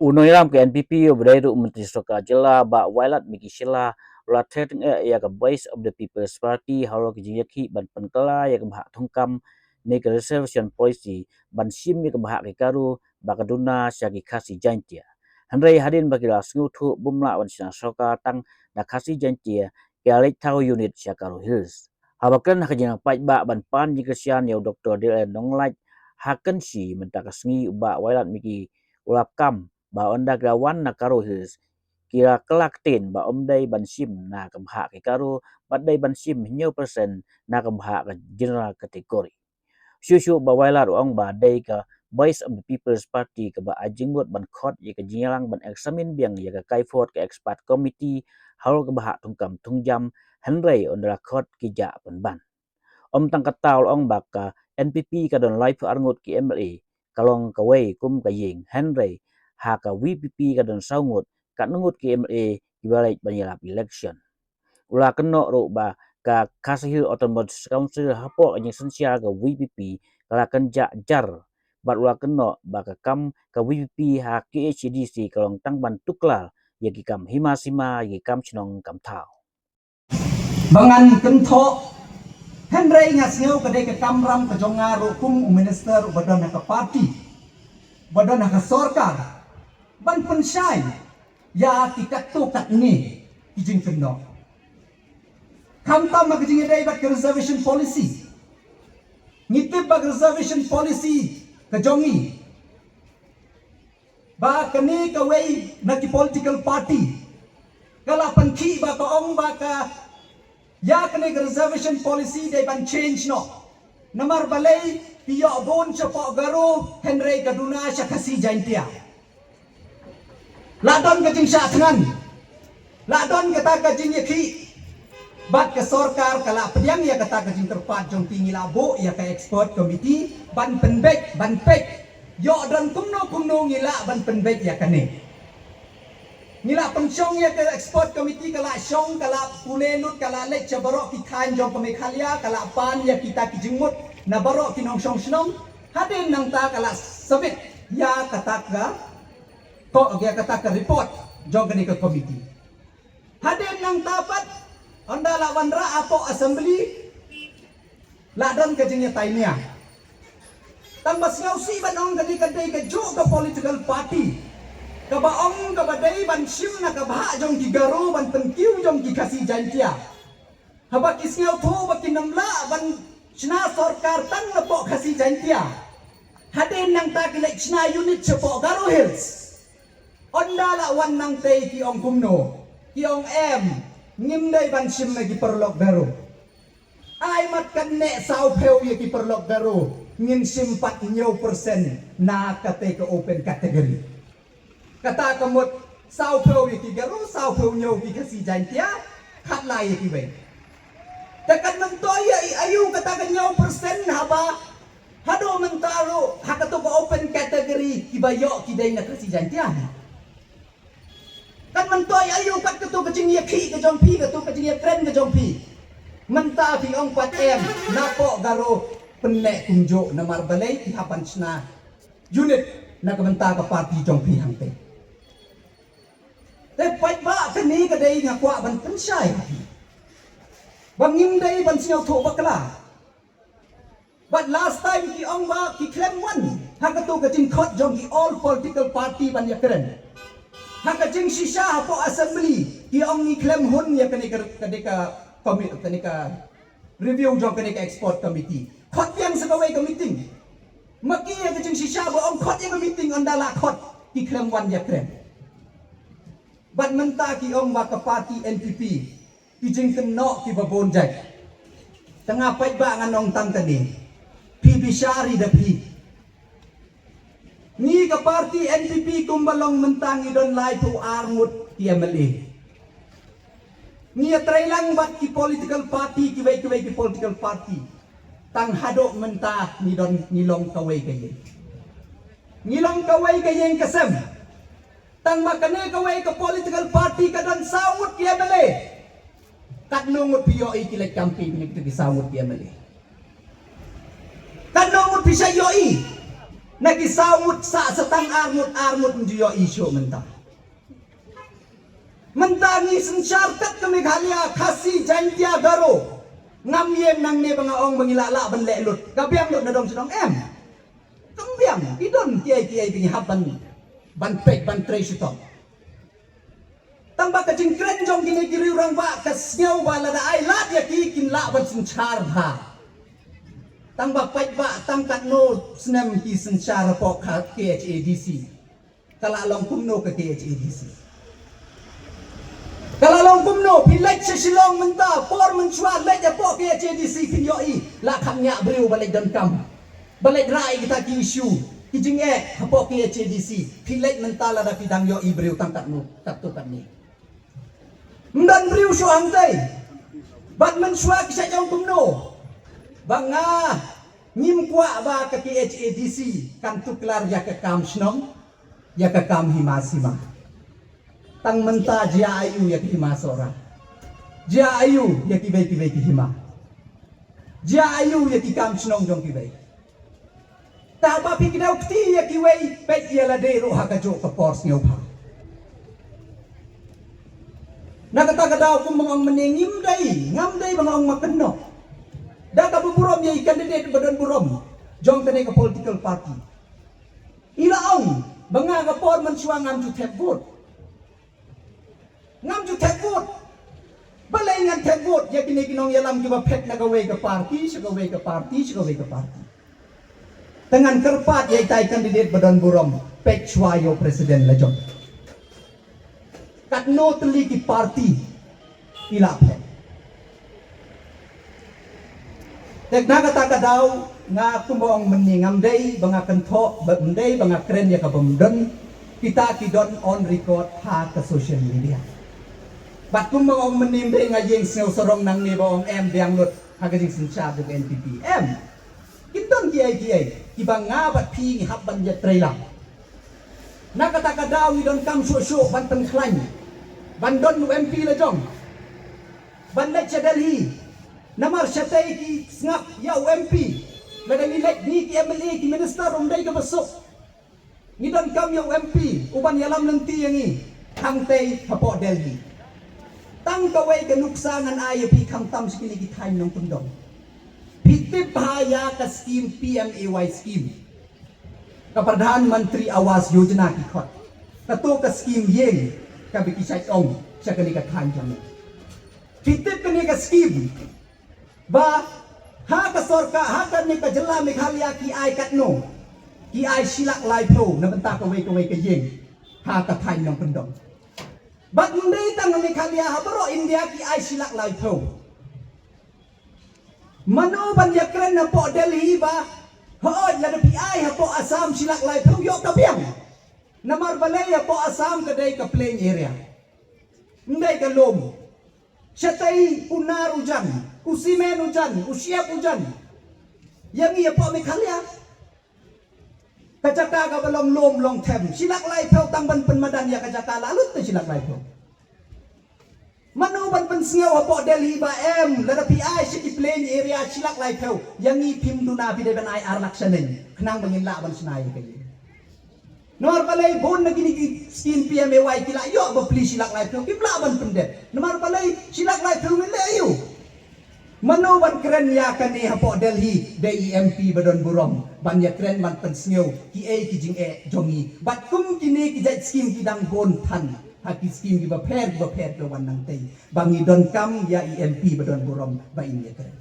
Unoiram ke NPP Obredu Menteri Soka Jela ba Wailat Miki Shila Ula Threatening ya ke Voice of the People's Party Halo Kijiyaki ban penkela ya ke bahak tongkam ni ke reservation policy ban sim ya ke bahak ke karu bakaduna syagi kasi jantia. Handai hadin bagi la sengutu bumla wan sina soka tang na kasi jantia ke alik tau unit syakaru hills. Habakan hakajina pait ba ban pan jika sian ya Dr. Dylan Nonglait hakan si mentaka sengi ba Wailat Miki ulap kam ba onda grawan na karo hills kira kelak tin ba omdai ban sim na kemha ke karo badai ban sim nyo persen na kemha ke general kategori syusyu ba wailar ong ba dai ka Voice of the People's Party ke ba ajingut ban khot ye ke jinyalang ban examine biang ye ke kaifot ke expat committee haul ke ba tungkam tungjam henrei ondra khot ki ja ban om tang kataul ong baka NPP ka don live arngut ki MLA kalong kawai kum ka ying henrei haka VPP ka don saungut ka nungut ki MLA kibalai banyalap election ula keno ro ba ka Kasihil Autonomous Council hapok anyang sensial ka VPP kala kenja jar bat ula keno ba ka kam ka VPP ha KHDC kalong tang ban tuklal ye ki kam himasima ye kam chnong kam thau Bangan kento Henry ngasngeu kedai ke kamram ke jonga rukum minister badan ke parti badan ke sorkar ban pensyai ya kikat tu kat ni kijing kendo kamtam ke kijing dai bat ke reservation policy ngitip bag reservation policy ke jongi ba kini ke wei na ki political party kala panki ba ka ong ba ka ya kene reservation policy they ban change no namar balai piyo bon chapok garu Henry Kaduna syakasi jaintia ladon kajing syatngan ladon kata kajing yaki bat ke sorkar kala pediang ya kata kajing terpat jong tinggi labo ya ke export committee ban penbek ban pek yo dan kumno ngila ban penbek ya kene nila pensyong ya ke export committee kala syong kala pulenut kala lek cabarok ki khan jong pemikhalia kala pan ya kita ki jengmut na barok ki nong syong snong hadin nang ta kala sabit ya kata ka ko ya kata ka report jong ke committee hadin nang tapat anda lawan ra apo assembly ladon ke jengnya tainia tambah ngausi banong kadai ke jo ke political party kabaong kabadai ban sim na kabha jong ki garu ban penkiu jong ki kasi jantia haba kisngau tho ba kinamla ban chna sarkar tang lepo kasi jantia hadin nang ta kilek chna unit chepo garu hills onda la wan nang te ki ong kumno ki ong ngim dai ban sim na ki perlok garu ai mat kan ne sau peu ye ki perlok garu ngin sim 4% na kate ke open category kata kamut sau pheu ki garu sau pheu nyau ki kasi jantia khat lai ki bai takan mentoy ayu kata ka nyau persen haba hado mentaro hakato ko open category ki bayo ki dai na kasi jantia kan mentoy ayu kat ketu kajing ye ki ka jompi ketu kajing ye friend ka jompi menta fi ong 4M napo garu penek kunjo na marbalay ki hapan na unit na kamenta ka party jompi hangteแต่ไปบ้าแค่นี้ก็ได้เนี่ยกว่ามันเป็นใช่บางยิ่งได้บางสิ่งถูกบักละ but last time ที่องว่าที่เคลมวันหากตัวก็จริงคดจงที่ all political party บันยากรันหากจริงชิชาพอ assembly ที่องนี่เคลมหุ่นเนี่ยกันนี่ก็committee กันนี่ก็ review จงกันนี่ก็ export committee คดยังสักวันก็ meeting เมื่อกี้ก็จริงชิชาบอกองคดยังก็ meeting อันดาละคดที่เคลมวันยากรันบัดมันตาki ong ba ka party NPP ki jing keno ki babon jai tengah pai ba nganong tang tani pi bishari da pi ni ka party NPP kumbalong mentang idon lai pu armut ki MLA ni trai lang bat ki political party ki wei ki political party tang hadok menta ni don nilong kawai kaye nilong kawai kaye kasem tang makane kawai ke political party kadan sawut ki MLA kat nungut piyo ikilek kampi ni kita disawut ki MLA kan nomut bisa yoi nagi sawut sa setang armut menjuyoi show mentah mentangi sensyarkat ke Meghalaya kasih jantia garo ngam yem nang ne bangaong mengilala ban lelut kabiang lut nadong sedong kambiang idon kiai pingi haban ban pek ban tre sitong tambah kecing keren jong gini kiri orang ba kesnyau bala da ai lat ya ki kin la ban senchar ha tambah pek ba tangkat no senam ki senchar po ka KHADC kala long kumno ke KHADC kalau long kumno pilek sesilong menta por mencuat lek ya po KHADC fin yoi la kamnya breu balik dan kam balik rai kita ki isu kijing hapo KHADC pilek menta la da pidang yoi breu tangkat no tatukan ni mdan breu so angtai bat mencuat kisah jong kumno banga ngim kwa ba ke KHADC kan tuklar ya ke kam snom ya ke kam himasima tang menta jia ayu ya ki hima sora jia ayu ya ki bai ki hima jia ayu ya ki kam snong jong ki bai ta ba pi kidau kti ya ki wei pet ya la de ro ha ka jo ka pors ngeu pha na kata kadau kum mangong menengim dai ngam dai bangong makenno da ka buburom ya candidate badan burom jong tene ka political party ila ong banga ka por man suang ngam ju thep vote ngam ju thekut balai ngan thekut ya kini kinong yalam kiba pet na gawe ke parti dengan kerpat ya itai kandidat badan burom pek chwayo presiden lajong kat no teli ki parti ila pet tek na kata kadau nga kumbong meningam dei banga kentho bendei banga keren ya ka bemden kita kidon on record ha ke social media bat kum mong menimbe ngajeng snew sorong nang ni bong biang lut hagajing sencha de NPP kinton kiai ibang nga bat pi ni habban ya trailang na kata kadaw ni don kam so ban pen klan ban don MP la jong ban lek Delhi namar syatay ki snap ya MP la dang lek ni ki MLA ki minister umday ka besok ni don kam ya MP uban yalam nanti yang ni hang tay hapo Delhi tang kawai ke nuksangan ayo pi kam tam sekili kita nong pundong pitip bahaya ke skim PMAY skim ke Perdana Menteri Awas Yojana kikot ketua ke skim yeng ke biki syaiong syakali ke kanjang pitip ke ni ke skim ba ha ke sorka ha ke ni ke jela Meghalaya ki ai kat no ki ai silak lai pro na bentak kawai ke yeng ha ke kan nong pundong bat mendai tang Meghalaya habro India ki ai silak lai tho mano ban ya kren na po Delhi ba hood la pi ai ha po Assam silak lai tho yo ka biang namar balay ha po Assam kadai ka plain area mendai ka lom syatay unar ujan usimen ujan usiap ujan yang ia po Meghalaya kajaka ka balong lom long tem silak lai tho tang ban penmadan ya kajaka lalut tu silak lai tho manu ban pensngau hapo Delhi ba la pi ai si plain area silak lai tho yang i pim duna bi de ban ai ar laksanen knang bangin la ban snai kali nor palai bon nagi ni skin PMAY kila yo ba pli silak lai tho kim la ban pendet nomor palai silak lai tho min le ayu manu ban keren ya kan ni hapo Delhi DEMP badon burom ban ya keren ban pensngau ki ki jing jongi bat kum kini ki jat skim ki dang bon than haki skim ki ba pher do wan nang tei bangi don kam ya EMP badon burom ba ini keren